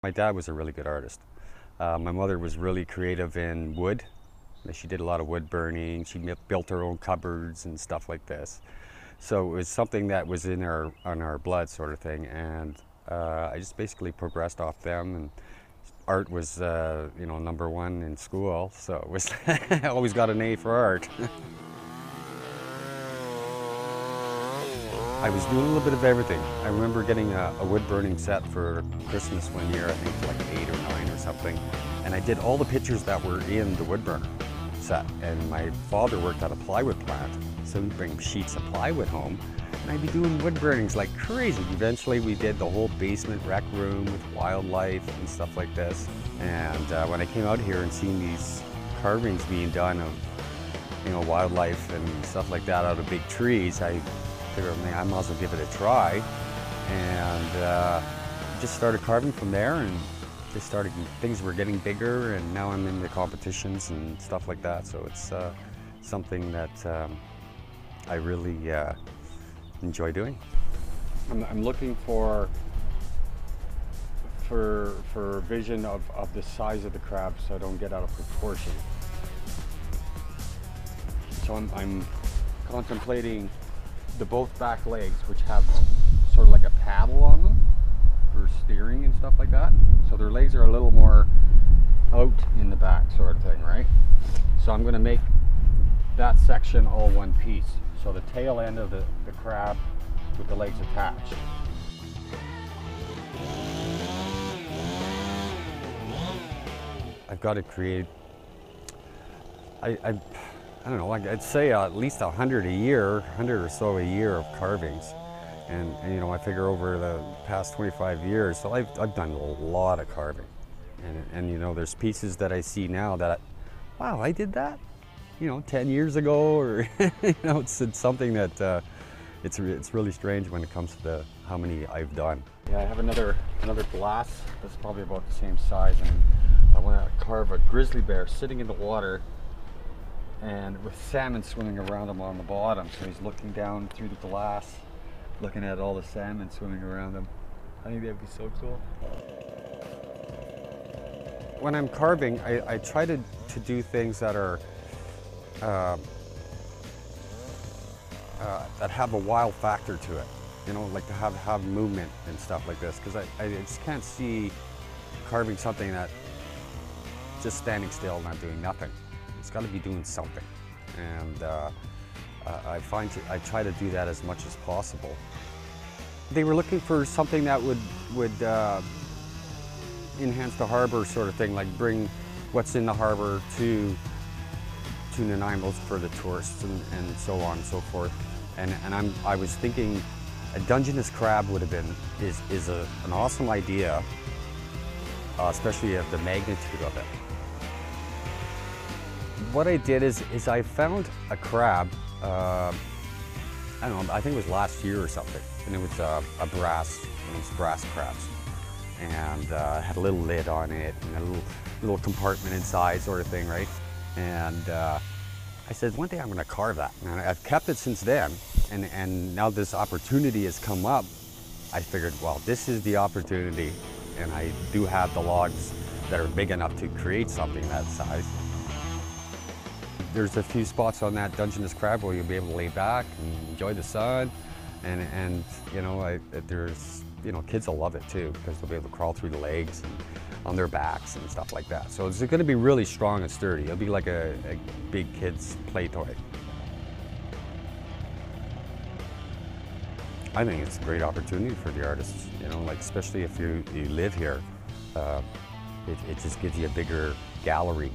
My dad was a really good artist. My mother was really creative in wood. She did a lot of wood burning. She built her own cupboards and stuff like this. So it was something that was in our blood, sort of thing. And I just basically progressed off them. And art was, number one in school. So it was I always got an A for art. I was doing a little bit of everything. I remember getting a wood burning set for Christmas one year, I think like 8 or 9 or something. And I did all the pictures that were in the wood burner set. And my father worked at a plywood plant, so he'd bring sheets of plywood home. And I'd be doing wood burnings like crazy. Eventually we did the whole basement rec room with wildlife and stuff like this. And when I came out here and seen these carvings being done of, wildlife and stuff like that out of big trees, I figured, man, I might as well give it a try, and just started carving from there, and things were getting bigger, and now I'm in the competitions and stuff like that. So it's something that I really enjoy doing. I'm looking for vision of the size of the crab, so I don't get out of proportion. So I'm contemplating the both back legs, which have sort of like a paddle on them for steering and stuff like that. So their legs are a little more out in the back, sort of thing, right? So I'm going to make that section all one piece. So the tail end of the crab with the legs attached. I've got to create, I don't know, I'd say at least 100 a year, 100 or so a year of carvings. And I figure over the past 25 years, so I've done a lot of carving. And there's pieces that I see now that, wow, I did that, 10 years ago, or, it's something that, it's really strange when it comes to how many I've done. Yeah, I have another glass that's probably about the same size, and I want to carve a grizzly bear sitting in the water, and with salmon swimming around him on the bottom. So he's looking down through the glass, looking at all the salmon swimming around him. I think that'd be so cool. When I'm carving, I try to do things that are that have a wild factor to it. Like to have movement and stuff like this, because I just can't see carving something that just standing still, not doing nothing. It's got to be doing something, and I try to do that as much as possible. They were looking for something that would enhance the harbor, sort of thing, like bring what's in the harbor to Nanaimo for the tourists, and so on and so forth. And I was thinking a Dungeness crab would have been is an awesome idea, especially at the magnitude of it. What I did is I found a crab, I don't know, I think it was last year or something, and it was a brass crabs, and had a little lid on it, and a little compartment inside, sort of thing, right? And I said, one day I'm going to carve that, and I've kept it since then, and now this opportunity has come up. I figured, well, this is the opportunity, and I do have the logs that are big enough to create something that size. There's a few spots on that Dungeness crab where you'll be able to lay back and enjoy the sun, and there's kids will love it too, because they'll be able to crawl through the legs and on their backs and stuff like that. So it's going to be really strong and sturdy. It'll be like a big kid's play toy. I think it's a great opportunity for the artists, like especially if you live here. It just gives you a bigger gallery,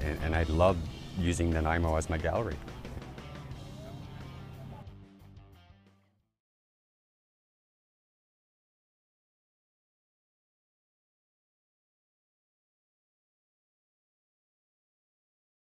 and I love using Nanaimo as my gallery.